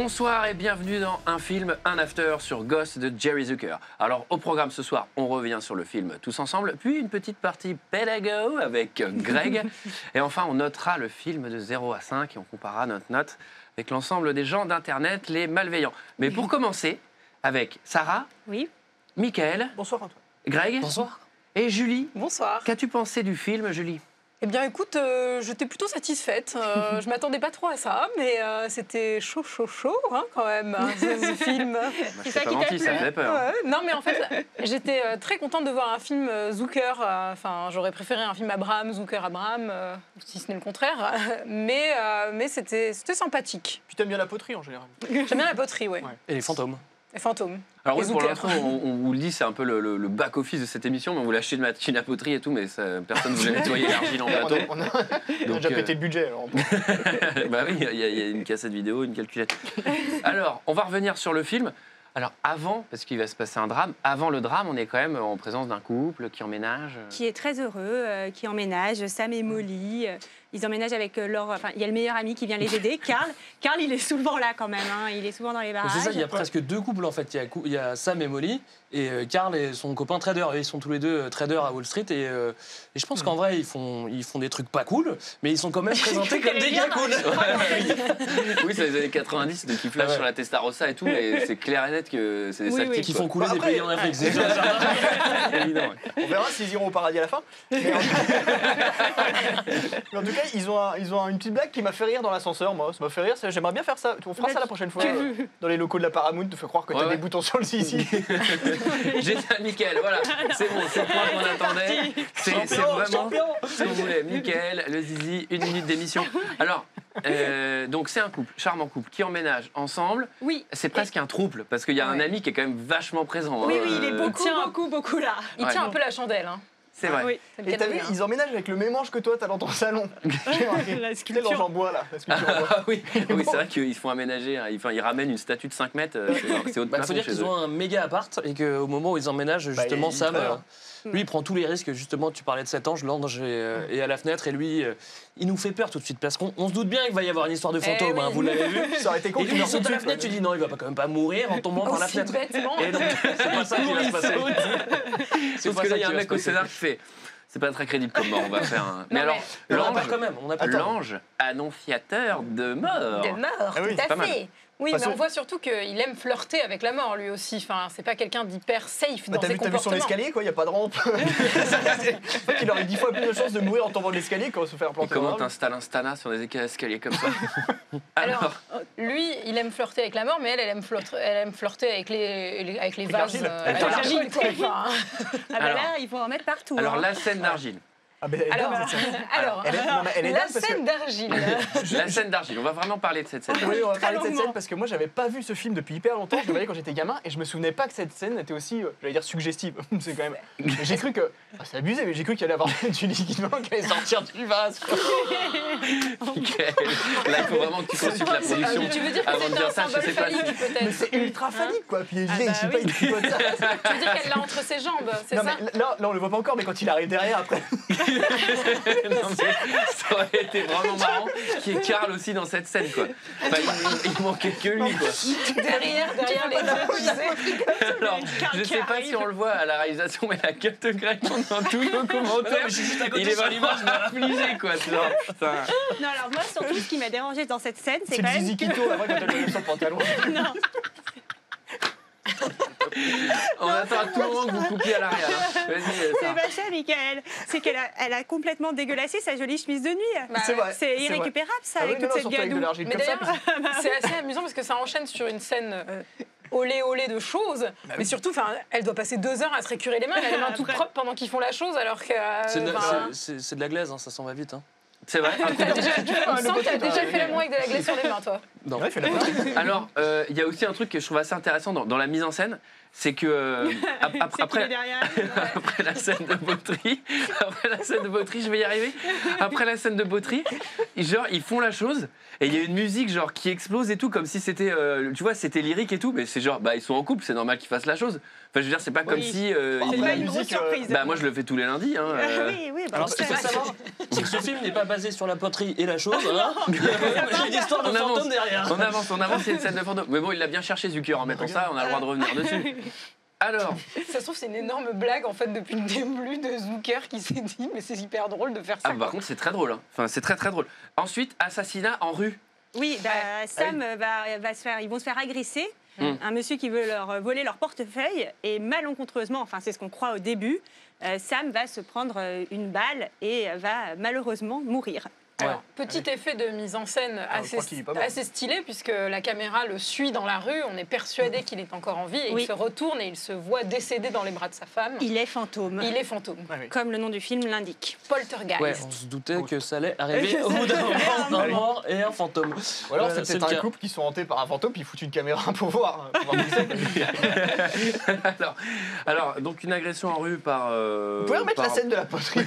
Bonsoir et bienvenue dans Un film, un after sur Ghost de Jerry Zucker. Alors au programme ce soir, on revient sur le film tous ensemble, puis une petite partie pédago avec Greg. Et enfin, on notera le film de 0 à 5 et on comparera notre note avec l'ensemble des gens d'Internet, les malveillants. Mais pour commencer, avec Sarah, oui. Mickaël, bonsoir Antoine, Greg, bonsoir, et Julie. Bonsoir. Qu'as-tu pensé du film, Julie ? Eh bien, écoute, j'étais plutôt satisfaite. Je m'attendais pas trop à ça, mais c'était chaud, hein, quand même, ce film. C'est ça qui t'a plu. Ça me fait peur. Ouais. Non, mais en fait, j'étais très contente de voir un film Zucker. Enfin, j'aurais préféré un film Abraham, Zucker, Abraham, si ce n'est le contraire. Mais c'était sympathique. Puis t'aimes bien la poterie en général. J'aime bien la poterie, oui. Ouais. Et les fantômes. Les fantômes. Alors oui, pour Zucker. l'instant, on vous le dit, c'est un peu le back-office de cette émission, mais on voulait acheter une machine à poterie et tout, mais ça, personne ne voulait nettoyer l'argile en plateau. On a déjà pété le budget. Alors. Bah oui, il y a une cassette vidéo, une calculette. Alors, on va revenir sur le film. Alors avant, parce qu'il va se passer un drame, avant le drame, on est quand même en présence d'un couple qui emménage. Qui est très heureux, qui emménage, Sam et Molly. Ils emménagent avec leur... Enfin, il y a le meilleur ami qui vient les aider, Carl. Carl, il est souvent là quand même, hein. Il est souvent dans les barrages. C'est ça, il y a presque deux couples en fait. Il y a Sam et Molly, et Carl et son copain trader. Ils sont tous les deux traders à Wall Street, et je pense qu'en vrai, ils font des trucs pas cool, mais ils sont quand même présentés comme des gars cool. Oui, c'est les années 90, donc ils flashent sur la Testarossa et tout, mais c'est clair et net que c'est des sales types, qui font couler Après, des pays en Afrique. C'est évident. On verra s'ils iront au paradis à la fin. Mais en tout cas, ils ont une petite blague qui m'a fait rire dans l'ascenseur, moi. Ça m'a fait rire, j'aimerais bien faire ça. On fera ça la prochaine fois. Dans les locaux de la Paramount, te fait croire que t'as des boutons sur le zizi. J'ai dit à Mickaël, voilà, c'est bon, c'est le point qu'on attendait. C'est vraiment ce qu'on voulait. Mickaël, le zizi, 1 minute d'émission. Alors, donc c'est un couple, charmant couple, qui emménage ensemble. Oui. C'est presque un trouble, parce qu'il y a un ami qui est quand même vachement présent. Oui, il est beaucoup là. Il tient un peu la chandelle, hein. C'est vrai. Oui. Et t'as vu, ils emménagent avec le même ange que toi, t'as dans ton salon. La Quel ange en bois, là, la sculpture en bois. Ah oui, oui c'est vrai qu'ils se font aménager. Enfin, ils ramènent une statue de 5 mètres. C'est haut de Il faut plafond dire chez qu'ils eux. ont un méga appart et qu'au moment où ils emménagent, justement, Sam, lui, il prend tous les risques. Justement, tu parlais de cet ange, l'ange est à la fenêtre et lui, il nous fait peur tout de suite parce qu'on se doute bien qu'il va y avoir une histoire de fantôme, oui. hein, vous l'avez vu. Ça aurait été con Et qu'il lui, il meure tout saute de à la suite. fenêtre, tu dis non, il va quand même pas mourir en tombant par la Aussi fenêtre. bêtement. Et donc, c'est pas ça qui va se passer. Sauf que là, il y a un mec au scénar qui fait. C'est pas très crédible comme mort, on va faire un. Mais alors, on a pas quand même. l'ange annonciateur de mort. De mort, Ah oui, tout c'est pas à mal. fait. Oui, Parce mais on que- voit surtout qu'il aime flirter avec la mort, lui aussi. Enfin, c'est pas quelqu'un d'hyper safe dans T'as ses vu son comportements. escalier, quoi, y a pas de rampe. Il aurait 10 fois plus de chances de mourir en tombant de l'escalier qu'en se faire Et planter. comment dans l'arbre. t'installes un stana sur des escaliers comme ça? Alors, lui, il aime flirter avec la mort, mais elle aime flirter avec les vases. l'argile. Avec l'argile, quoi. Enfin, Ah bah Alors- là, ils vont en mettre partout. Alors, hein. la scène d'argile. Ah, ben, elle est alors, dingue, cette scène. alors, Elle est- non, mais elle est la dingue parce que- scène d'argile. La scène d'argile, on va vraiment parler de cette scène. Oui, on va parler de cette longuement. scène parce que moi j'avais pas vu ce film depuis hyper longtemps. Je le voyais quand j'étais gamin et je me souvenais pas que cette scène était aussi, j'allais dire, suggestive. C'est quand même. Mais j'ai cru que. Ah, c'est abusé, mais j'ai cru qu'il allait avoir du liquidement qui allait sortir du vase. quoi. Mickaël, là, il faut vraiment que tu consultes la production Tu veux dire que avant de c'était dire un ça, je symbole sais pas. phallique, Mais peut-être? c'est ultra phallique quoi. Puis Ah je bah sais pas, oui. il tripote ça. Tu veux dire qu'elle l'a entre ses jambes, c'est Non, ça? mais là, on le voit pas encore, mais quand il arrive derrière après. Non, mais ça aurait été vraiment marrant qu'il y ait Carl aussi dans cette scène, quoi. Enfin, il manquait que lui, quoi. Derrière les deux, tu sais. Alors, je sais pas si on le voit à la réalisation, mais la gueule de Greg dans tous nos commentaires, il est vraiment affligé, quoi. C'est genre, putain. Non, alors moi, surtout, ce qui m'a dérangé dans cette scène, c'est C'est quand le même Zizi Kito après quand elle lève son pantalon. On attend à tout moment que vous coupiez à l'arrière. Hein. Vas-y, c'est Sarah. pas ça, Mickaël. C'est qu'elle a complètement dégueulassé sa jolie chemise de nuit. C'est vrai. C'est vrai. irrécupérable, ça, Ah oui, avec non, toute non, cette surtout avec de gadoue. l'argile Mais comme ça. d'ailleurs, c'est assez amusant parce que ça enchaîne sur une scène olé de choses, mais surtout, elle doit passer 2 heures à se récurer les mains, elle a les mains toutes propres pendant qu'ils font la chose, alors que. C'est de la glaise, hein, ça s'en va vite. Hein. C'est vrai. On sent que t'as déjà fait l'amour avec de la glace sur les mains, toi. Non. Ouais, il fait la pointe. Alors, il y a aussi un truc que je trouve assez intéressant dans la mise en scène, c'est que C'est qu'il est derrière. après la scène de Bautry, je vais y arriver. Après la scène de Bautry, genre ils font la chose et il y a une musique genre qui explose et tout comme si c'était, tu vois, c'était lyrique et tout, mais c'est genre, bah ils sont en couple, c'est normal qu'ils fassent la chose. Enfin, je veux dire, c'est pas comme si. C'est ils- pas la une grosse musique, surprise. Bah moi je le fais tous les lundis. Hein, Oui, bah, Alors, ce qu'il faut savoir, c'est que ce film n'est pas basé sur la poterie et la chose. Hein. Il y a quand même une histoire de On avance. fantôme derrière. rien. On avance, il y a une scène de fantôme. Mais bon, il l'a bien cherché, Zucker, en mettant ça, on a le droit de revenir dessus. Alors, Ça se trouve, c'est une énorme blague en fait depuis le début de Zucker qui s'est dit mais c'est hyper drôle de faire ça. par contre, c'est très drôle. Hein. Enfin, c'est très très drôle. Ensuite, assassinat en rue. Oui, Sam va se faire, ils vont se faire agresser. Un monsieur qui veut leur voler leur portefeuille et malencontreusement, enfin c'est ce qu'on croit au début, Sam va se prendre une balle et va malheureusement mourir. Alors, petit effet de mise en scène je crois qu'il est pas mort. assez stylé, puisque la caméra le suit dans la rue, on est persuadé qu'il est encore en vie, et Oui. il se retourne et il se voit décédé dans les bras de sa femme. Il est fantôme, Il est fantôme. Ouais, oui. comme le nom du film l'indique. Poltergeist. Ouais, on se doutait que ça allait arriver au bout d'un moment, un mort et un fantôme. Ou alors Voilà, c'est peut-être le un cas. couple qui sont hantés par un fantôme puis ils foutent une caméra pour voir. Pour voir qui c'est. alors, donc une agression en rue par. Vous pouvez remettre la scène de la poterie.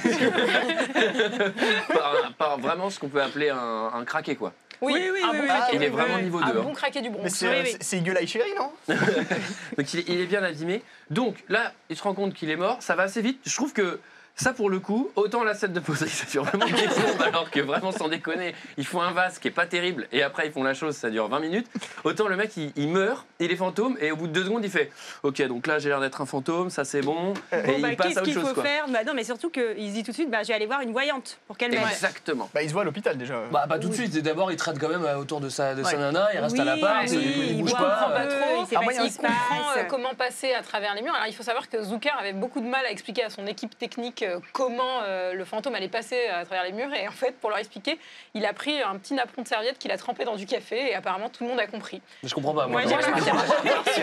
par vraiment ce qu'on peut appeler un craqué, quoi. Oui, Oui, un oui, bon oui, craqué. Il est oui, vraiment oui. niveau Un 2. bon craqué du Mais Bronx. Oui. c'est Eagle Eye Cherry, non? Donc il est bien abîmé. Donc là, il se rend compte qu'il est mort. Ça va assez vite. Je trouve que ça, pour le coup, autant la scène de poterie, ça dure vraiment des plombes, alors que vraiment, sans déconner, ils font un vase qui est pas terrible et après ils font la chose, ça dure 20 minutes. Autant le mec, il meurt, il est fantôme et au bout de 2 secondes, il fait ok, donc là j'ai l'air d'être un fantôme, ça c'est bon. Et Bon, il passe qu'est-ce à autre qu'il chose, faut quoi. faire Non, mais surtout qu'il se dit tout de suite, je vais aller voir une voyante pour qu'elle m'aide. Exactement. Bah, il se voit à l'hôpital déjà. Bah, pas tout de suite. Et d'abord, il traite quand même autour de sa nana, il reste à Oui, l'appart, oui, il il bouge voit pas. un pas peu, trop. il sait Ah, pas moi, ce qui Il se comprend passe. comment passer à travers les murs. Alors il faut savoir que Zucker avait beaucoup de mal à expliquer à son équipe technique comment le fantôme allait passer à travers les murs. Et en fait, pour leur expliquer, il a pris un petit napperon de serviette qu'il a trempé dans du café et apparemment tout le monde a compris. Mais je comprends pas, moi. Moi, comment j'ai ça pas marche.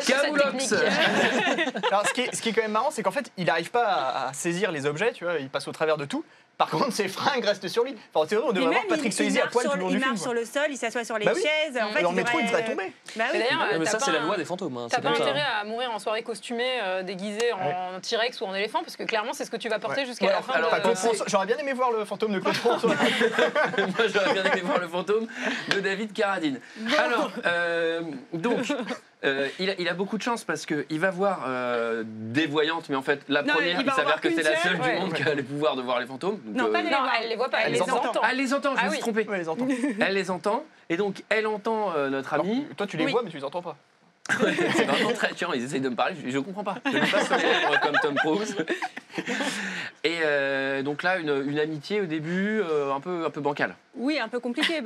Sur cette Camoulox. technique. Alors, ce qui est quand même marrant, c'est qu'en fait, il n'arrive pas à saisir les objets, tu vois, il passe au travers de tout. Par contre, ses fringues restent sur lui. Enfin, en théorie, on Et devrait même, voir Patrick il Swayze à marche poil sur tout le long il du film. marche sur le sol, il s'assoit sur les Bah oui. chaises. En fait, Dans le métro, il devrait tomber. Bah oui. Et d'ailleurs, Ouais, mais t'as ça, pas c'est la un- loi des fantômes. hein, T'as c'est pas comme ça. intérêt à mourir en soirée costumée, déguisé en T-Rex ou en éléphant, parce que clairement, c'est ce que tu vas porter Ouais. jusqu'à Ouais, la fin alors, de... Claude François- J'aurais bien aimé voir le fantôme de Claude François. Moi, j'aurais bien aimé voir le fantôme de David Carradine. Alors, donc, il a beaucoup de chance parce qu'il va voir des voyantes, mais en fait, la Non, première, il va il en s'avère voir que c'est qu'une la seule, seule ouais. du monde qui a les pouvoirs de voir les fantômes. Donc, Non, pas les Non, voir. elle les voit pas, elle Elle les les entend. entend. Ah, elle les entend, je Ah me oui. suis trompé. Ouais, les entend. Elle les entend, et donc elle entend notre ami. Toi, tu les Oui. vois, mais tu les entends pas. C'est vraiment très chiant, ils essayent de me parler, je comprends pas. Je ne pas sur les lèvres comme Tom Cruise. Et donc là, une amitié au début un peu bancale. Oui, un peu compliqué.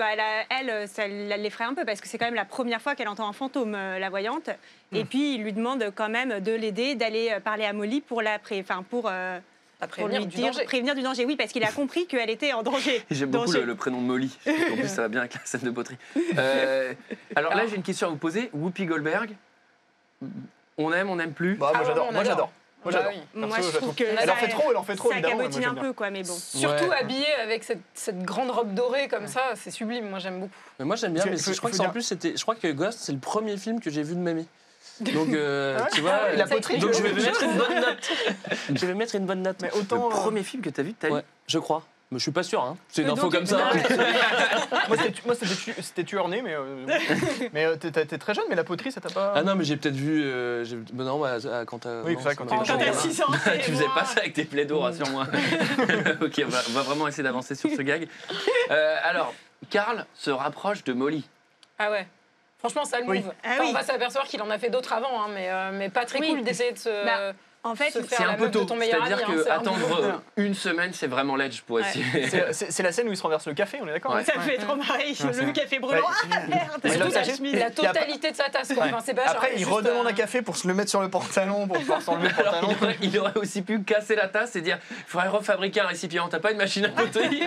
Elle, ça l'effraie un peu parce que c'est quand même la première fois qu'elle entend un fantôme, la voyante. Et puis, il lui demande quand même de l'aider, d'aller parler à Molly pour À pour prévenir lui du dire, danger. prévenir du danger. Oui, parce qu'il a compris qu'elle était en danger. J'aime beaucoup Danger. le prénom de Molly. En plus, ça va bien avec la scène de poterie. Alors là, j'ai une question à vous poser. Whoopi Goldberg, on n'aime plus. Bah, Ah moi, ouais, j'adore. on Moi, adore. j'adore. Moi, Bah j'adore. oui. Moi, Perso, je trouve que Elle en fait trop, ça évidemment. mais cabotine moi, un j'aime peu, quoi, mais bon. Surtout Ouais. habillée avec cette grande robe dorée comme ça, c'est sublime, moi j'aime beaucoup. Mais moi, j'aime bien, mais Faut- je crois que faut c'est en dire- plus, je crois que Ghost, c'est le premier film que j'ai vu de ma vie. Donc, tu vois. Et la poterie, donc, tu je vais vois. mettre une bonne note. Je vais mettre une bonne note. Mais Le autant. premier film que tu as vu de ta vie. Ouais, je crois. Mais je suis pas sûr, hein. C'est une Donc, info comme ça. Moi, c'était Tueur-né, mais t'es très jeune, mais la poterie, ça t'a pas. Ah non, mais j'ai peut-être vu. Bah non, bah, quand t'as. Oui, non, c'est vrai, ça quand m'a- t'es Quand jeune. t'as 6 ans, Tu faisais pas ça avec tes plaidos, rassure-moi. Ok, on va vraiment essayer d'avancer sur ce gag. Alors, Carl se rapproche de Molly. Ah ouais. Franchement, ça le Oui. move. Ah Enfin, oui. on va s'apercevoir qu'il en a fait d'autres avant, hein, mais pas très Oui. cool d'essayer de se... Bah, En fait, Se faire C'est la un peu meuf de tôt. ton meilleur C'est-à-dire ami, hein, que c'est un attendre une semaine, c'est vraiment ledge pour Ouais. essayer. C'est la scène où il se renverse le café, on est d'accord? Ouais. ça me fait trop marrer. Le café brûlant. Ouais. Ah merde, Mais c'est là, toute ça, la j'ai- chemise. la puis après- totalité de sa tasse, quoi. Enfin, c'est pas genre Après, il juste, redemande un café pour se le mettre sur le pantalon, pour pouvoir s'enlever le Alors, pantalon. il aurait aussi pu casser la tasse et dire il faudrait refabriquer un récipient. T'as pas une machine à poterie?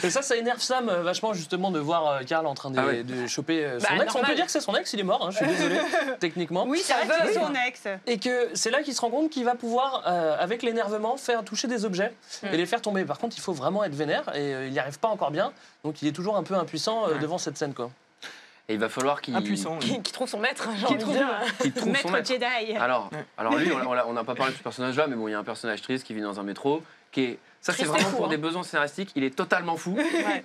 Et ça énerve Sam vachement justement de voir Carl en train de, Ah ouais. de choper son Bah, ex. On normal. peut dire que c'est son ex, il est mort, hein, je suis désolé, techniquement. Oui, c'est Ça vrai que veut, c'est oui. son ex. Et que c'est là qu'il se rend compte qu'il va pouvoir, avec l'énervement, faire toucher des objets et les faire tomber. Par contre, il faut vraiment être vénère et il n'y arrive pas encore bien. Donc il est toujours un peu impuissant devant cette scène, quoi. Et il va falloir qu'il Impuissant. oui. qui trouve son maître, j'ai Qui envie de trouve dire. qu'il trouve son Maître maître. Jedi. Alors lui, on n'a pas parlé de ce personnage-là, mais bon, il y a un personnage triste qui vit dans un métro, qui est Ça, c'est Triste et vraiment fou, pour hein. des besoins scénaristiques. Il est totalement fou.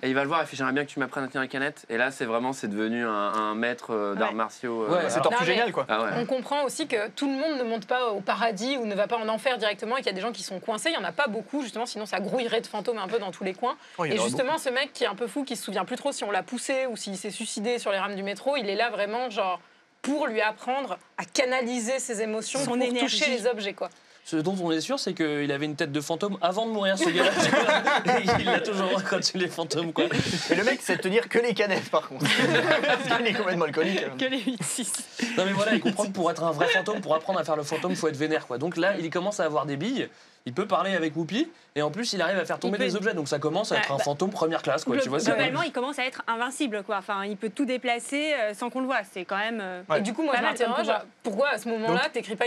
Et il va le voir, il fait j'aimerais bien que tu m'apprennes à tenir une canette. Et là, c'est devenu un maître d'arts martiaux. Ouais, C'est Non, tortue mais- génial, quoi. Ah ouais. On comprend aussi que tout le monde ne monte pas au paradis ou ne va pas en enfer directement et qu'il y a des gens qui sont coincés. Il n'y en a pas beaucoup, justement, sinon ça grouillerait de fantômes un peu dans tous les coins. Oh, il y en Et aura justement, ce mec qui est un peu fou, qui se souvient plus trop si on l'a poussé ou s'il s'est suicidé sur les rames du métro, il est là vraiment, genre, pour lui apprendre à canaliser ses émotions, Son pour énergie. toucher les objets, quoi. Ce dont on est sûr, c'est qu'il avait une tête de fantôme avant de mourir, ce gars-là. Et il a toujours quand les fantômes, quoi. Et le mec sait tenir que les canettes, par contre. Parce qu'il est complètement alcoolique. Que les 8-6. Non mais voilà, il comprend que pour être un vrai fantôme, pour apprendre à faire le fantôme, il faut être vénère, quoi. Donc là, il commence à avoir des billes, il peut parler avec Whoopi, et en plus, il arrive à faire tomber Il peut- des objets. Donc ça commence à être un Bah, fantôme première classe, quoi. Tu vois, c'est- Globalement, il commence à être invincible, quoi. Enfin, il peut tout déplacer sans qu'on le voit. C'est quand même. Ouais. Et du coup, moi, Pas je mal comme m'interroge, pouvoir. pourquoi à ce moment-là, t'écris pas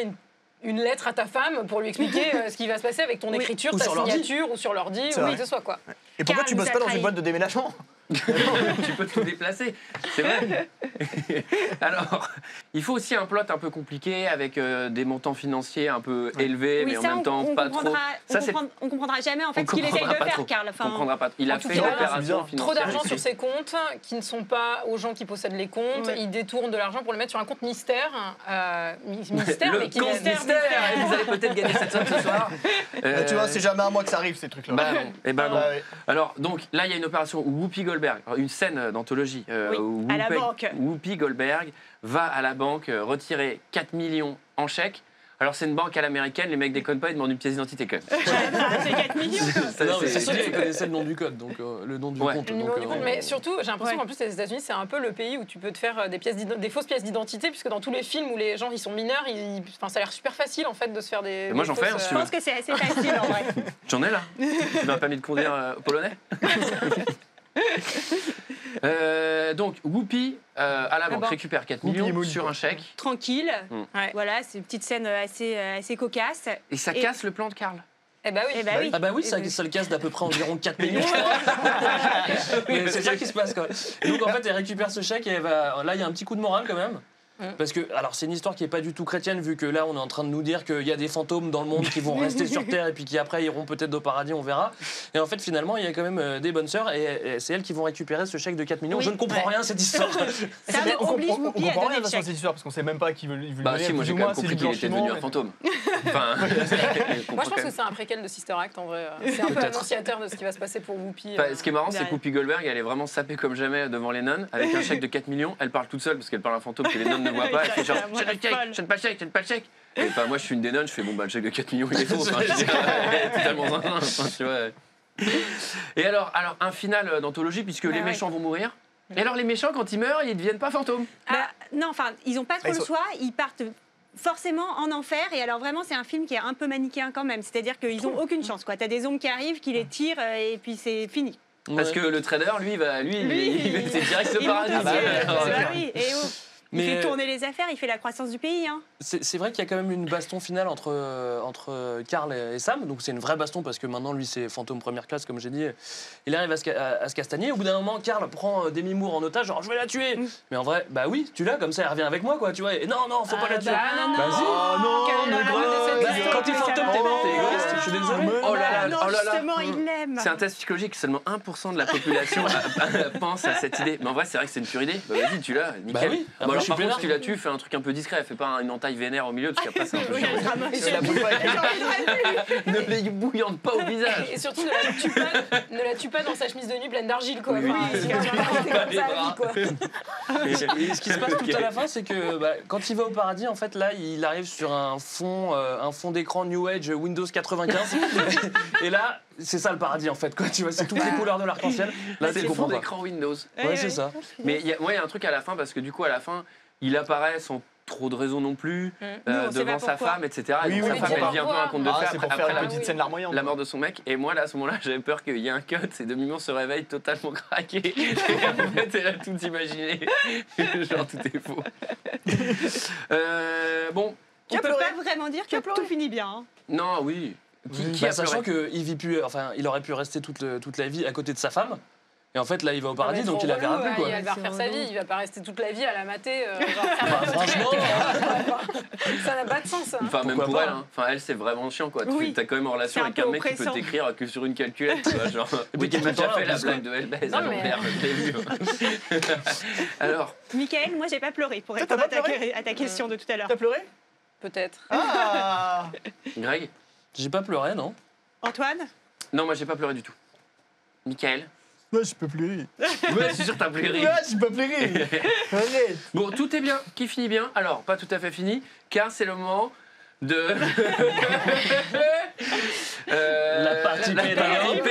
une lettre à ta femme pour lui expliquer ce qui va se passer avec ton Oui. écriture, Ou ta sur l'ordi. signature ou sur l'ordi, C'est ou vrai. que ce soit, quoi. Et pourquoi Car tu il bosses nous a pas dans une trahi. boîte de déménagement? Tu peux tout déplacer, c'est vrai. Alors, il faut aussi un plot un peu compliqué avec des montants financiers un peu élevés, Oui, mais en ça, même temps on pas trop. comprendra, Ça, c'est- on comprendra jamais en fait on ce qu'il essaye comprendra de pas faire, trop. Karl. On Enfin, comprendra pas. Il a En tout fait cas, une c'est opération bizarre. Trop financière. d'argent sur ses comptes qui ne sont pas aux gens qui possèdent les comptes. Ouais. Il détourne de l'argent pour le mettre sur un compte mystère. Mystère, Le mais qui compte mystère, mystère, vous allez peut-être gagner cette somme ce soir. Tu vois, c'est jamais à moi que ça arrive, ces trucs-là. Bah non, et ben non. Bah ouais. Alors, donc, là, il y a une opération où Whoopi Goldberg, une scène d'anthologie, Oui, où à la banque. Whoopi Goldberg va à la banque retirer 4 millions en chèque. Alors, c'est une banque à l'américaine, les mecs déconnent pas, ils demandent une pièce d'identité quand même. c'est 4 millions. Ça, Non, mais c'est- c'est sûr qu'il connaissait le nom du code, donc le nom du Ouais. compte. Le donc, numéro du compte. Mais surtout, j'ai l'impression Ouais. qu'en plus, les États-Unis, c'est un peu le pays où tu peux te faire des fausses pièces d'identité, puisque dans tous les films où les gens ils sont mineurs, enfin, ça a l'air super facile en fait de se faire des. Moi, des j'en fais, fausses, hein, si Je tu veux. pense que c'est assez facile en vrai. J'en ai là. Tu m'as permis de conduire polonais. Donc, Whoopi, à la banque, banque. récupère 4 Whoopi et millions Molly, sur quoi. un chèque. Tranquille. Mm. Ouais. Voilà, c'est une petite scène assez cocasse. Et ça Et- casse le plan de Karl. Eh bah oui. Eh ben oui. Ah bah oui, ça le casse d'à peu près environ 4 millions, je crois. Mais c'est ça qui se passe, quoi. Et donc, en fait, elle récupère ce chèque et elle va... Là, il y a un petit coup de morale, quand même. Parce que, alors, c'est une histoire qui est pas du tout chrétienne, vu que là, on est en train de nous dire qu'il y a des fantômes dans le monde qui vont rester sur Terre et puis qui après iront peut-être au paradis, on verra. Et en fait, finalement, il y a quand même des bonnes sœurs et c'est elles qui vont récupérer ce chèque de 4 millions. Oui. Je ne comprends Ouais. rien à cette histoire. Ça Mais oblige on Whoopi à comprend donner rien le dans chèque. cette histoire parce qu'on sait même pas qui veut lui Bah donner, si, moi plus j'ai ou quand moins, même c'est compris du qu'il était devenu un blanchiment, fantôme. Enfin, Moi, je pense que c'est un préquel de Sister Act en vrai. C'est un peu Peut-être. annonciateur de ce qui va se passer pour Whoopi. Enfin, ce qui est marrant, c'est que derrière. Whoopi Goldberg, elle est vraiment sapée comme jamais devant les nonnes, avec un chèque de 4 millions. Elle parle toute seule parce qu'elle parle à un fantôme que les nonnes ne voient pas. Elle fait genre, Moi, je donne le chèque, folle. je donne pas le chèque, je donne pas le chèque. Et enfin, moi, je suis une des nonnes, je fais bon, bah, le chèque de 4 millions, il est faux. Enfin, je veux dire, elle est totalement zinzin, enfin, tu vois. Et alors, un final d'anthologie, puisque les ouais. méchants vont mourir. Et alors, les méchants, quand ils meurent, ils ne deviennent pas fantômes. Bah, non, enfin, ils n'ont pas trop ils le sont- choix. Ils partent forcément en enfer. Et alors, vraiment, c'est un film qui est un peu manichéen quand même. C'est-à-dire qu'ils n'ont aucune chance. Tu as des ombres qui arrivent, qui les tirent, et puis c'est fini. Parce que le trader, lui, c'est direct le Il monte paradis. au ciel. ouais, Bah c'est clair. oui, et oh. Il Mais- fait tourner les affaires, il fait la croissance du pays. Hein. C'est vrai qu'il y a quand même une baston finale entre Karl et Sam. Donc c'est une vraie baston parce que maintenant, lui, c'est fantôme première classe, comme j'ai dit. Il arrive à se castagner. Au bout d'un moment, Karl prend Demi Moore en otage, genre je vais la tuer. Mais en vrai, bah oui, tu l'as, comme ça, elle revient avec moi, quoi, tu vois. Et non, faut pas la tuer. non, Vas-y. Oh non, Quelle mais horreur de cette grave. histoire. Quand t'es fantôme, t'es mort, t'es égoïste, je suis désolé. Oh là là, non, oh là là. justement, il l'aime. C'est un test psychologique, seulement 1% de la population pense à cette idée. Mais en vrai, c'est vrai que c'est une pure idée. Bah vas-y, tu l'as, nickel. Bah oui. Bon, Après, alors, je suis par contre, vénère. si tu la tues, fais un truc un peu discret. Fais pas une entaille vénère au milieu, parce qu'après, c'est un peu Oui, chiant. elle se ramasse. Et la bouffe avec les- Ne les bouillante pas au visage. Et surtout, ne la tue pas dans sa chemise de nuit pleine d'argile, quoi. Oui, Enfin, oui, c'est comme ça à les vie, bras. quoi. Et ce qui se passe tout Ok. à la fin, c'est que quand il va au paradis, en fait, là, il arrive sur un fond d'écran New Age Windows 95. Et là, c'est ça le paradis, en fait. Quoi. Tu vois, c'est toutes les couleurs de l'arc-en-ciel. Là, C'est tu le fond comprends pas. d'écran Windows. Ouais, c'est ça. Mais moi, il y a un truc à la fin, parce que du coup, à la fin, il apparaît sans trop de raison non plus, Nous, on sait devant pas sa pourquoi. femme, etc. Oui, Et donc, oui, sa femme, mais elle vit un peu un conte de Ah, fées c'est pour après faire la, une petite scène larmoyante. la mort de son mec. Et moi, là, à ce moment-là, j'avais peur qu'il y ait un cut, et Demi-Moore se réveille totalement craqué. Et en fait, elle a tout imaginé. Genre, tout est faux. Bon, On peut pas vraiment dire que tout finit bien. Hein. non, oui. Qui a Sachant pleuré qu'il vit plus, enfin, il aurait pu rester toute la vie à côté de sa femme. Et en fait, là, il va au paradis, donc il la verra plus, quoi. Il va refaire sa vie, il va pas rester toute la vie à la mater. Franchement, ça n'a pas de sens. Hein. Enfin, même Pourquoi pour pas, elle, hein. Enfin, elle, c'est vraiment chiant, quoi. Oui. T'as quand même en relation C'est un avec peu un mec qui peut oppressant. t'écrire que sur une calculette, tu vois. Genre, oui, puis tu m'as tout le déjà temps, fait en la plus, blague de Hellbase à Non, mais- l'envers, je l'ai vu. Alors, Michael, moi j'ai pas pleuré pour Toi, répondre t'as pas à ta question de tout à l'heure. T'as pleuré? Peut-être. Ah. Greg? j'ai pas pleuré, non. Antoine? Non, moi, j'ai pas pleuré du tout. Michael? Ouais, j'ai pas pleuré. Ouais, c'est sûr, t'as pleuré. Ouais, j'ai pas pleuré. Arrête. Bon, tout est bien, qui finit bien. Alors, pas tout à fait fini, car c'est le moment de... La partie pédago.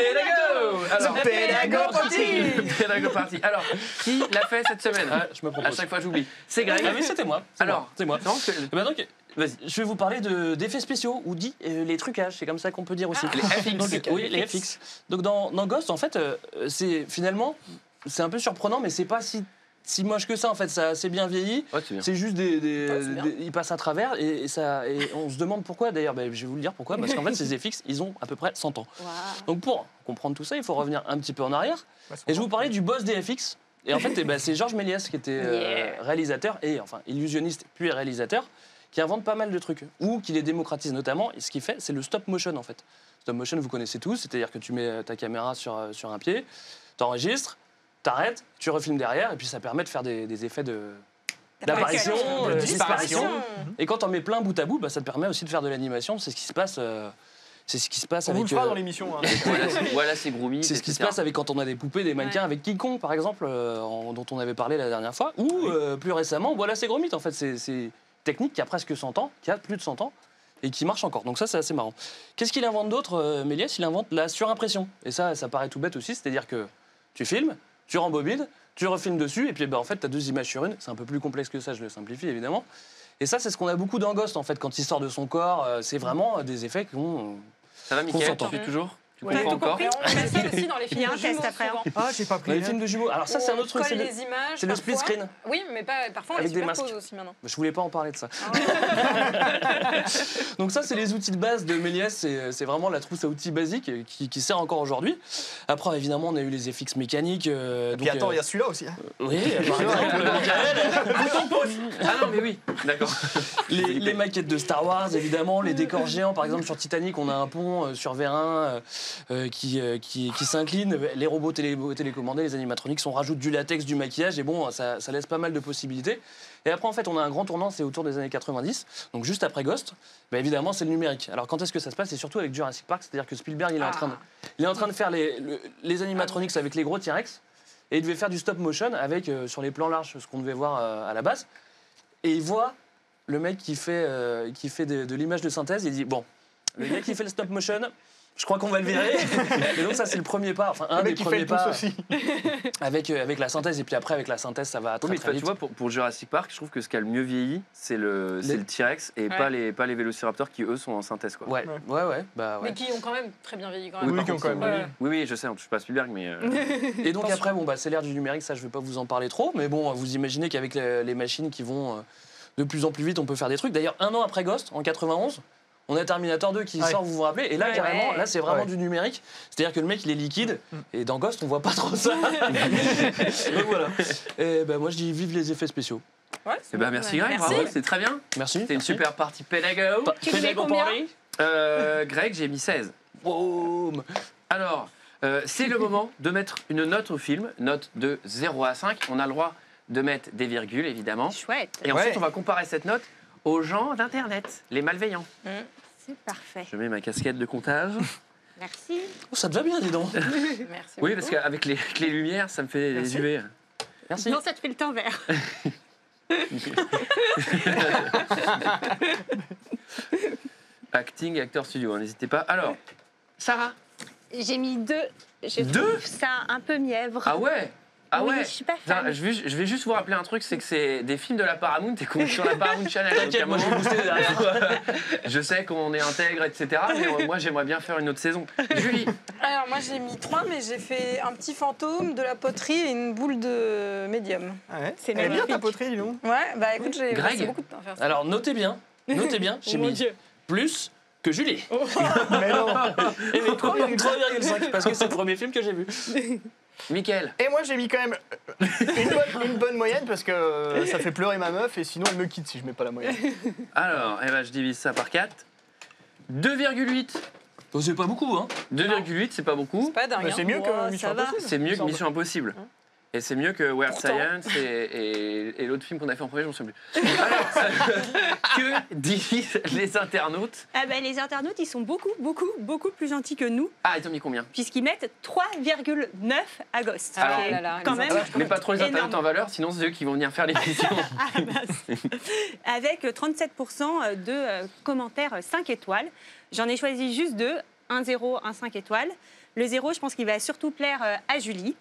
Alors, Pédago party. Pédago party. Alors, qui l'a fait cette semaine? Ah, je me À propose. chaque fois, j'oublie. C'est Greg. Ah oui, c'était moi. Alors, c'est moi. non, que- Eh ben donc, Vas-y. je vais vous parler d'effets spéciaux, ou dit les trucages, c'est comme ça qu'on peut dire aussi. Les FX. Donc, oui, les FX. Donc dans Ghost, en fait, c'est finalement, c'est un peu surprenant, mais c'est pas si moche que ça, en fait. Ça a assez bien vieilli. Ouais, c'est bien. C'est juste Ouais, c'est bien. ils passent à travers et on se demande pourquoi. D'ailleurs, je vais vous le dire pourquoi. Parce qu'en fait, ces FX, ils ont à peu près 100 ans. Waouh. Donc pour comprendre tout ça, il faut revenir un petit peu en arrière. Et je vais vous parler du boss des FX. Et en fait, c'est Georges Méliès qui était Yeah. réalisateur et enfin illusionniste puis réalisateur, qui invente pas mal de trucs ou qui les démocratise notamment. Et ce qu'il fait, c'est le stop motion en fait. Stop motion, vous connaissez tous, c'est-à-dire que tu mets ta caméra sur un pied, t'enregistres, t'arrêtes, tu refilmes derrière, et puis ça permet de faire des effets d'apparition, D'apparition. de De disparition. disparition. Et quand t'en mets plein bout à bout, ça te permet aussi de faire de l'animation. C'est ce qui se passe. C'est ce qui se passe On vous le avec. fera dans l'émission. Hein. Voilà, c'est Groomy. C'est ce qui se passe avec quand on a des poupées, des mannequins, Ouais. avec King Kong par exemple, dont on avait parlé la dernière fois, ou plus récemment, voilà, c'est Gromit en fait. C'est une technique qui a presque 100 ans, qui a plus de 100 ans, et qui marche encore. Donc ça, c'est assez marrant. Qu'est-ce qu'il invente d'autre, Méliès? Il invente la surimpression. Et ça paraît tout bête aussi, c'est-à-dire que tu filmes, tu rembobines, tu refilmes dessus, et puis en fait, tu as deux images sur une. C'est un peu plus complexe que ça, je le simplifie évidemment. Et ça, c'est ce qu'on a beaucoup dans Ghost en fait, quand il sort de son corps. C'est vraiment des effets qui ont. Ça va, Mickaël? Tu s'entend. suis toujours? Tu Ouais, comprends tout encore? compris. Et on fait ça aussi dans les Il y films a un de test jumeaux, après, hein. souvent. Ah, j'ai pas Dans pris. les films de jumeaux. Alors ça, c'est un autre truc. colle C'est les images. c'est le split parfois. screen. Oui, mais parfois on les Avec des superpose masques. aussi maintenant. Je voulais pas en parler de ça. Donc ça, c'est les outils de base de Méliès. C'est vraiment la trousse à outils basique qui sert encore aujourd'hui. Après, évidemment, on a eu les FX mécaniques. Puis attends, il y a celui-là aussi. Hein. Oui, par exemple, Ah non, mais oui, d'accord. les maquettes de Star Wars, évidemment, les décors géants. Par exemple, sur Titanic, on a un pont sur Vérin qui s'incline. Les robots télécommandés, les animatroniques, on rajoute du latex, du maquillage. Et bon, ça laisse pas mal de possibilités. Et après, en fait, on a un grand tournant, c'est autour des années 90. Donc juste après Ghost, évidemment, c'est le numérique. Alors quand est-ce que ça se passe? C'est surtout avec Jurassic Park. C'est-à-dire que Spielberg, il est en train de faire les animatronics avec les gros T-Rex. Et il devait faire du stop motion avec, sur les plans larges, ce qu'on devait voir à la base. Et il voit le mec qui fait de l'image de synthèse. Il dit, bon, le gars qui fait le stop motion, je crois qu'on va le virer. Et donc ça, c'est le premier pas, enfin un Le des mec qui fait premiers le pouce pas aussi. avec la synthèse. Et puis après, avec la synthèse, ça va très, Oui, mais très tu vite. vois, pour Jurassic Park, je trouve que ce qui a le mieux vieilli, c'est le T-Rex et pas les vélociraptors qui, eux, sont en synthèse. Quoi. Ouais. Bah, ouais. Mais qui ont quand même très bien vieilli quand Oui, même. Oui, par qui ont contre, quand même Ouais. oui, je sais, je suis pas Spielberg, mais... Et donc après, c'est l'ère du numérique, ça je vais pas vous en parler trop, mais bon, vous imaginez qu'avec les machines qui vont de plus en plus vite, on peut faire des trucs. D'ailleurs, un an après Ghost, en 91, on a Terminator 2 qui Ouais. sort, vous vous rappelez, et là, Ouais. carrément, là c'est vraiment Ouais. du numérique. C'est-à-dire que le mec, il est liquide, et dans Ghost, on voit pas trop ça. Donc voilà. Et ben moi, je dis vive les effets spéciaux. Ouais, Eh c'est ben, bon. merci Greg, Merci. bravo, c'est très bien. Merci. C'était une super partie pédago. Tu mets combien? Greg, j'ai mis 16. Boum. Alors, c'est le moment de mettre une note au film, note de 0 à 5. On a le droit de mettre des virgules, évidemment. Chouette. Et ensuite, Ouais. on va comparer cette note aux gens d'Internet, les malveillants. C'est parfait. Je mets ma casquette de comptage. Merci. Oh, ça te va bien, dis donc. Merci Oui, beaucoup. parce qu'avec les lumières, ça me fait les Merci. UV. Merci. Non, ça te fait le temps vert. Acting, acteur studio, hein, n'hésitez pas. Alors, Sarah. J'ai mis 2. Je Deux trouve ça un peu mièvre. Ah ouais. Ah Oui, ouais. je suis pas Putain, fan. je vais juste vous rappeler un truc, c'est que c'est des films de la Paramount et qu'on est sur la Paramount Channel. Donc, T'inquiète, moi, moi j'ai boosté derrière. je sais qu'on est intègre, etc. Mais moi, j'aimerais bien faire une autre saison. Julie. Alors moi j'ai mis 3, mais j'ai fait un petit fantôme, de la poterie et une boule de médium. Ah ouais. C'est Elle est bien magnifique. ta poterie, dis donc. Ouais, bah écoute, j'ai Greg. passé beaucoup de temps à faire ça. Alors notez bien, j'ai Oh mon mis Dieu. plus que Julie. Mais non. Et mais 3,5 parce que c'est le premier film que j'ai vu. Mickaël. Et moi, j'ai mis quand même une bonne moyenne parce que ça fait pleurer ma meuf et sinon elle me quitte si je mets pas la moyenne. Alors, eh ben, je divise ça par 4. 2,8. Bon, c'est pas beaucoup, hein. 2,8, c'est pas beaucoup. C'est pas dingue. Mais c'est mieux Ouais, que Mission ça va. Impossible. C'est mieux que semble. Mission Impossible. Et c'est mieux que Weird Pourtant. Science et l'autre film qu'on a fait en premier, je m'en souviens plus. Alors, que disent les internautes? Ah bah, les internautes, ils sont beaucoup plus gentils que nous, Ah, ils ont mis combien? puisqu'ils mettent 3,9 à Ghost. Alors, C'est là là, quand les même Mets pas trop les internautes énorme. en valeur, sinon c'est eux qui vont venir faire l'émission. Ah, mince. Avec 37% de commentaires 5 étoiles. J'en ai choisi juste 2, un 0, un 5 étoiles. Le 0, je pense qu'il va surtout plaire à Julie.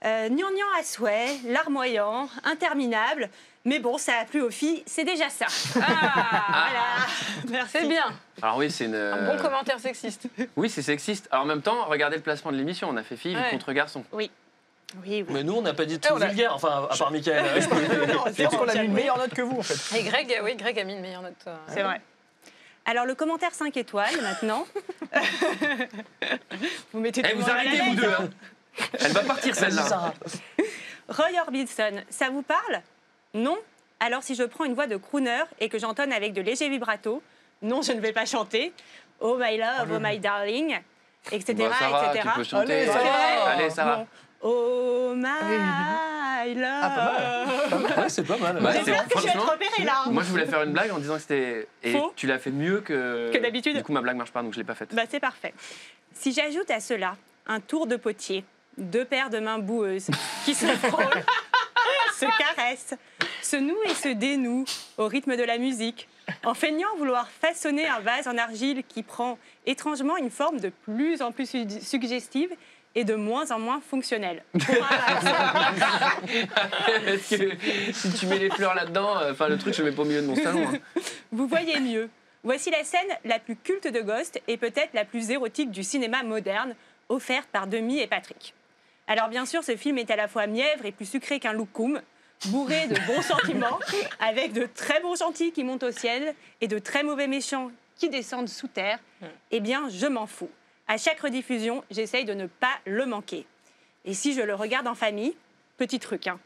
Gnangnan à souhait, larmoyant, interminable. Mais bon, ça a plu aux filles, c'est déjà ça. Ah, Voilà. Merci. c'est bien. Alors oui, c'est une... Un bon commentaire sexiste. Oui, c'est sexiste. Alors en même temps, regardez le placement de l'émission. On a fait filles Ouais. contre garçons. Oui. Oui, oui. Mais nous, on n'a pas dit de trucs on a- vulgaires, enfin, à part Mickaël. Je pense qu'on a mis une meilleure note que vous en fait. Et Greg, oui, Greg a mis une meilleure note. C'est vrai. Alors, le commentaire 5 étoiles, maintenant. Vous mettez tout le vous monde à la arrêtez, vous l'aise, deux. hein. Hein. Elle va partir, Vas-y, celle-là. Sarah. Roy Orbison, ça vous parle? Non? Alors, si je prends une voix de crooner et que j'entonne avec de légers vibratos, non, je ne vais pas chanter. Oh my love, oh my darling, etc. Bah, Sarah, etc. tu peux chanter. Allez, C'est Sarah. vrai? Allez, Sarah. Bon. Oh my love. Ouais, c'est pas mal. Ouais, J'espère que je vais être franchement, repérée là. Moi, je voulais faire une blague en disant que c'était... Et Faux. tu l'as fait mieux que d'habitude. Du coup, ma blague marche pas, donc je l'ai pas faite. Bah, c'est parfait. Si j'ajoute à cela un tour de potier, 2 paires de mains boueuses qui se frôlent, se caressent, se nouent et se dénouent au rythme de la musique, en feignant vouloir façonner un vase en argile qui prend étrangement une forme de plus en plus suggestive et de moins en moins fonctionnelle. Parce que si tu mets les fleurs là-dedans, enfin le truc, je le mets pas au milieu de mon salon. Hein. Vous voyez mieux. Voici la scène la plus culte de Ghost et peut-être la plus érotique du cinéma moderne, offerte par Demi et Patrick. Alors bien sûr, ce film est à la fois mièvre et plus sucré qu'un loukoum, bourré de bons sentiments, avec de très bons gentils qui montent au ciel et de très mauvais méchants qui descendent sous terre. Eh bien, je m'en fous. À chaque rediffusion, j'essaye de ne pas le manquer. Et si je le regarde en famille, petit truc, hein,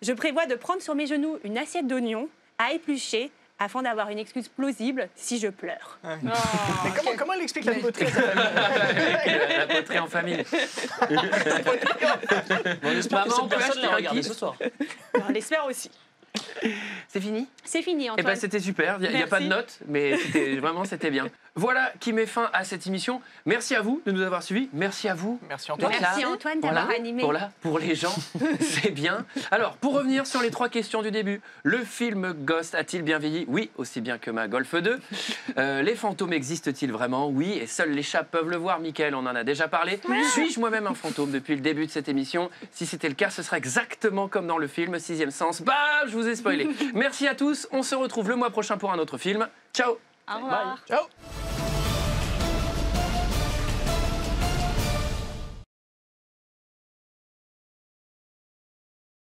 je prévois de prendre sur mes genoux une assiette d'oignons à éplucher afin d'avoir une excuse plausible si je pleure. Mais comment elle explique la poterie à sa famille? La poterie en famille. On espère que Maman, cette personne peut l'a acheter un regardé kit. ce soir. On l'espère aussi. C'est fini? C'est fini, Eh Antoine. ben c'était super, il n'y a pas de Merci. notes, mais c'était bien. Voilà qui met fin à cette émission. Merci à vous de nous avoir suivis, merci à vous. Merci Antoine. d'être Merci là. Antoine d'avoir Voilà, animé. pour les gens, c'est bien. Alors, pour revenir sur les 3 questions du début, le film Ghost a-t-il bien vieilli? Oui, aussi bien que ma Golf 2. Les fantômes existent-ils vraiment? Oui, et seuls les chats peuvent le voir. Mickaël, on en a déjà parlé. Suis-je moi-même un fantôme depuis le début de cette émission? Si c'était le cas, ce serait exactement comme dans le film Sixième Sens. Bah, je vous ai spoilé. Merci à tous, on se retrouve le mois prochain pour un autre film. Ciao! Au revoir. Ciao.